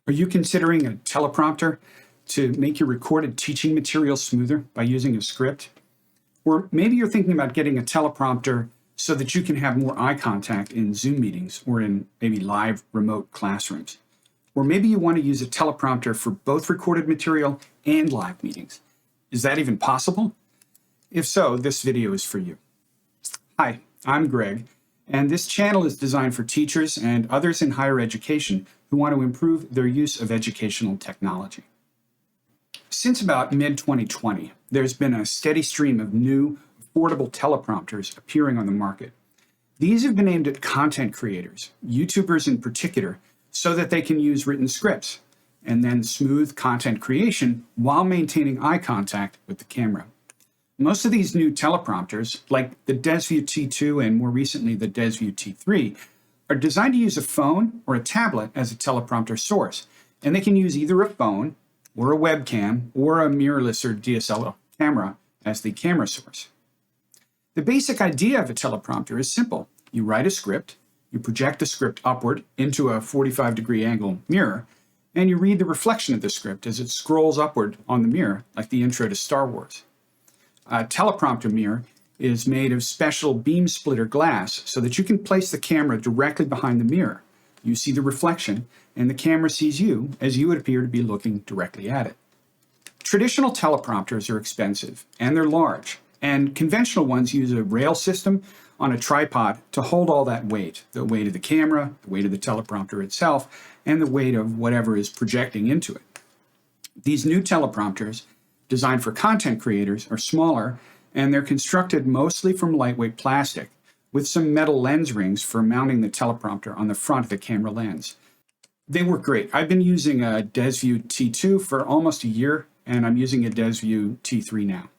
Are you considering a teleprompter to make your recorded teaching material smoother by using a script? Or maybe you're thinking about getting a teleprompter so that you can have more eye contact in Zoom meetings or in maybe live remote classrooms. Or maybe you want to use a teleprompter for both recorded material and live meetings. Is that even possible? If so, this video is for you. Hi, I'm Greg, and this channel is designed for teachers and others in higher education who want to improve their use of educational technology. Since about mid-2020, there's been a steady stream of new, affordable teleprompters appearing on the market. These have been aimed at content creators, YouTubers in particular, so that they can use written scripts and then smooth content creation while maintaining eye contact with the camera. Most of these new teleprompters, like the DesView T2 and more recently the DesView T3, are designed to use a phone or a tablet as a teleprompter source, and they can use either a phone or a webcam or a mirrorless or DSLR camera as the camera source. The basic idea of a teleprompter is simple. You write a script, you project the script upward into a 45-degree angle mirror, and you read the reflection of the script as it scrolls upward on the mirror, like the intro to Star Wars. A teleprompter mirror is made of special beam splitter glass so that you can place the camera directly behind the mirror. You see the reflection, and the camera sees you as you would appear to be looking directly at it. Traditional teleprompters are expensive, and they're large, and conventional ones use a rail system on a tripod to hold all that weight, the weight of the camera, the weight of the teleprompter itself, and the weight of whatever is projecting into it. These new teleprompters, designed for content creators, are smaller, and they're constructed mostly from lightweight plastic, with some metal lens rings for mounting the teleprompter on the front of the camera lens. They work great. I've been using a DesView T2 for almost a year, and I'm using a DesView T3 now.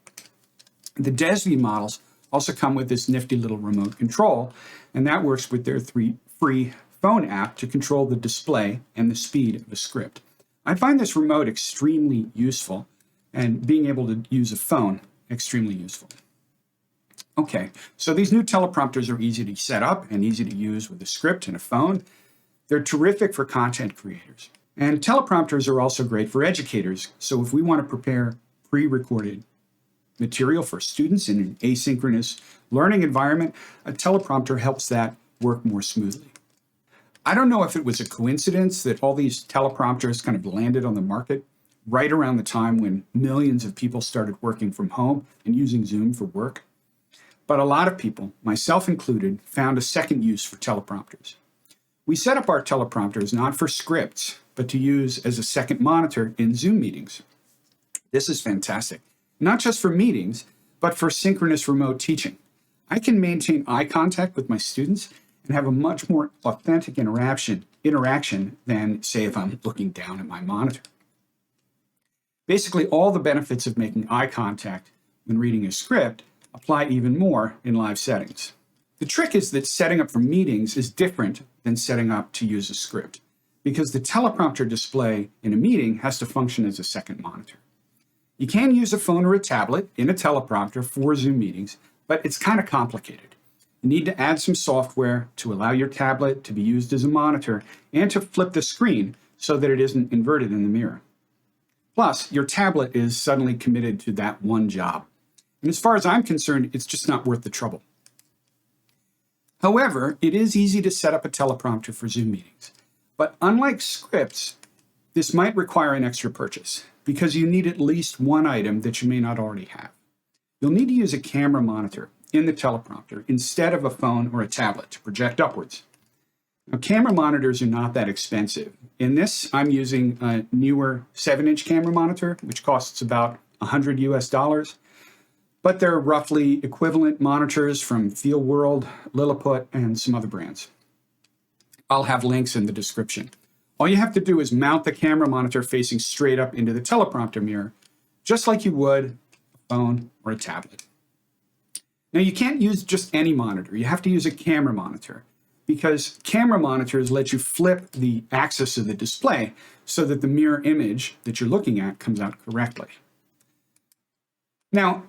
The DesView models also come with this nifty little remote control, and that works with their free phone app to control the display and the speed of a script. I find this remote extremely useful, and being able to use a phone extremely useful. Okay, so these new teleprompters are easy to set up and easy to use with a script and a phone. They're terrific for content creators. And teleprompters are also great for educators. So if we want to prepare pre-recorded material for students in an asynchronous learning environment, a teleprompter helps that work more smoothly. I don't know if it was a coincidence that all these teleprompters kind of landed on the market right around the time when millions of people started working from home and using Zoom for work. But a lot of people, myself included, found a second use for teleprompters. We set up our teleprompters not for scripts, but to use as a second monitor in Zoom meetings. This is fantastic, not just for meetings, but for synchronous remote teaching. I can maintain eye contact with my students and have a much more authentic interaction than, say, if I'm looking down at my monitor. Basically, all the benefits of making eye contact when reading a script apply even more in live settings. The trick is that setting up for meetings is different than setting up to use a script, because the teleprompter display in a meeting has to function as a second monitor. You can use a phone or a tablet in a teleprompter for Zoom meetings, but it's kind of complicated. You need to add some software to allow your tablet to be used as a monitor and to flip the screen so that it isn't inverted in the mirror. Plus, your tablet is suddenly committed to that one job. And as far as I'm concerned, it's just not worth the trouble. However, it is easy to set up a teleprompter for Zoom meetings. But unlike scripts, this might require an extra purchase because you need at least one item that you may not already have. You'll need to use a camera monitor in the teleprompter instead of a phone or a tablet to project upwards. Now, camera monitors are not that expensive. In this, I'm using a newer 7-inch camera monitor, which costs about $100 US. But they're roughly equivalent monitors from FieldWorld, Lilliput, and some other brands. I'll have links in the description. All you have to do is mount the camera monitor facing straight up into the teleprompter mirror, just like you would a phone or a tablet. Now, you can't use just any monitor. You have to use a camera monitor because camera monitors let you flip the axis of the display so that the mirror image that you're looking at comes out correctly. Now,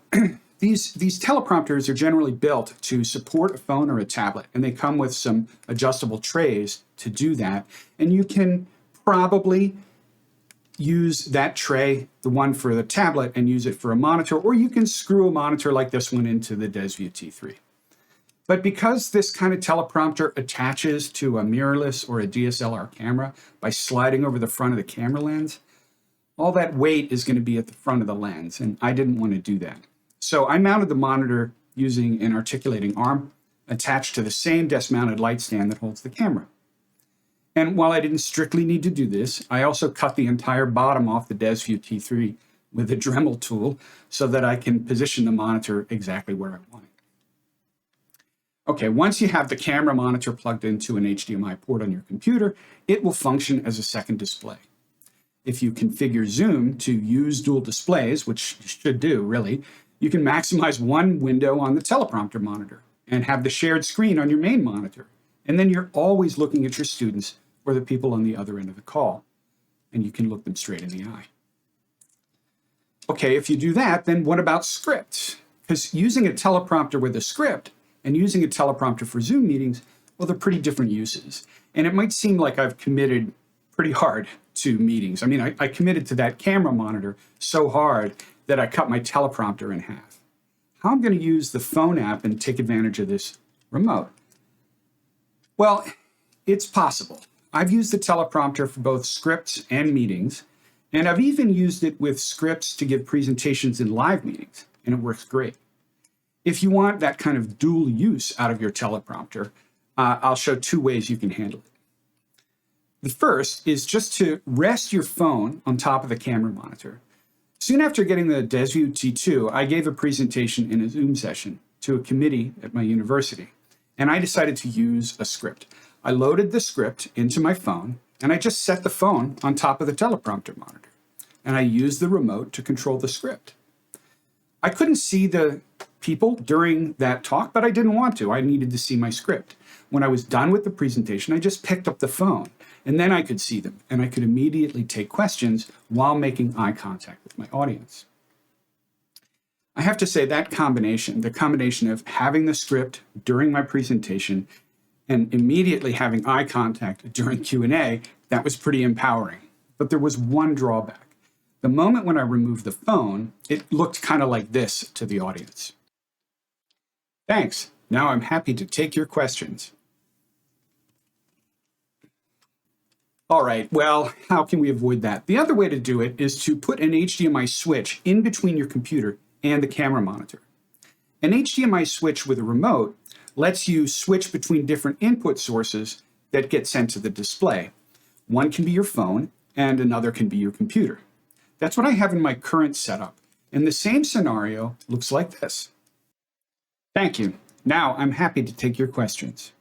these teleprompters are generally built to support a phone or a tablet, and they come with some adjustable trays to do that. And you can probably use that tray, the one for the tablet, and use it for a monitor, or you can screw a monitor like this one into the DesView T3. But because this kind of teleprompter attaches to a mirrorless or a DSLR camera by sliding over the front of the camera lens, all that weight is going to be at the front of the lens, and I didn't want to do that. So I mounted the monitor using an articulating arm attached to the same desk-mounted light stand that holds the camera. And while I didn't strictly need to do this, I also cut the entire bottom off the DesView T3 with a Dremel tool so that I can position the monitor exactly where I want it. Okay, once you have the camera monitor plugged into an HDMI port on your computer, it will function as a second display. If you configure Zoom to use dual displays, which you should do, really, you can maximize one window on the teleprompter monitor and have the shared screen on your main monitor. And then you're always looking at your students or the people on the other end of the call, and you can look them straight in the eye. Okay, if you do that, then what about scripts? Because using a teleprompter with a script and using a teleprompter for Zoom meetings, well, they're pretty different uses. And it might seem like I've committed pretty hard to meetings. I mean, I committed to that camera monitor so hard that I cut my teleprompter in half. How I'm going to use the phone app and take advantage of this remote? Well, it's possible. I've used the teleprompter for both scripts and meetings, and I've even used it with scripts to give presentations in live meetings, and it works great. If you want that kind of dual use out of your teleprompter, I'll show two ways you can handle it. The first is just to rest your phone on top of the camera monitor. Soon after getting the DesView T2, I gave a presentation in a Zoom session to a committee at my university, and I decided to use a script. I loaded the script into my phone, and I just set the phone on top of the teleprompter monitor, and I used the remote to control the script. I couldn't see the people during that talk, but I didn't want to. I needed to see my script. When I was done with the presentation, I just picked up the phone, and then I could see them, and I could immediately take questions while making eye contact with my audience. I have to say that combination, the combination of having the script during my presentation and immediately having eye contact during Q&A, that was pretty empowering. But there was one drawback. The moment when I removed the phone, it looked kind of like this to the audience. Thanks. Now I'm happy to take your questions. All right, well, how can we avoid that? The other way to do it is to put an HDMI switch in between your computer and the camera monitor. An HDMI switch with a remote lets you switch between different input sources that get sent to the display. One can be your phone, and another can be your computer. That's what I have in my current setup, and the same scenario looks like this. Thank you. Now I'm happy to take your questions.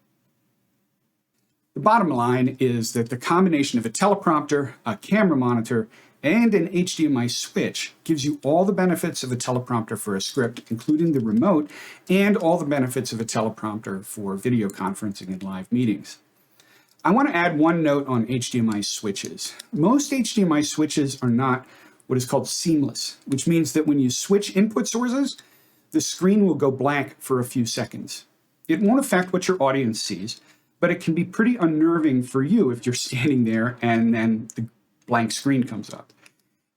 The bottom line is that the combination of a teleprompter, a camera monitor, and an HDMI switch gives you all the benefits of a teleprompter for a script, including the remote, and all the benefits of a teleprompter for video conferencing and live meetings. I want to add one note on HDMI switches. Most HDMI switches are not what is called seamless, which means that when you switch input sources, the screen will go blank for a few seconds. It won't affect what your audience sees, but it can be pretty unnerving for you if you're standing there and then the blank screen comes up.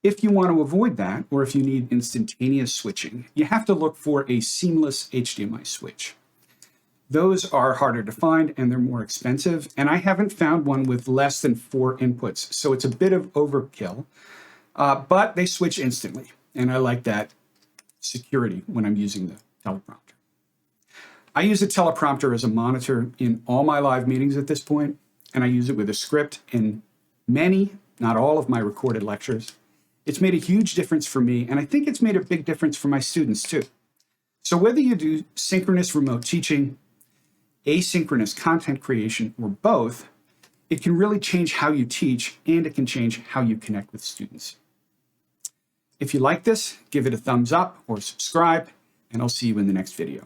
If you want to avoid that, or if you need instantaneous switching, you have to look for a seamless HDMI switch. Those are harder to find and they're more expensive, and I haven't found one with less than 4 inputs, so it's a bit of overkill, but they switch instantly, and I like that security when I'm using the teleprompter. I use a teleprompter as a monitor in all my live meetings at this point, and I use it with a script in many, not all of my recorded lectures. It's made a huge difference for me, and I think it's made a big difference for my students too. So whether you do synchronous remote teaching, asynchronous content creation, or both, it can really change how you teach, and it can change how you connect with students. If you like this, give it a thumbs up or subscribe, and I'll see you in the next video.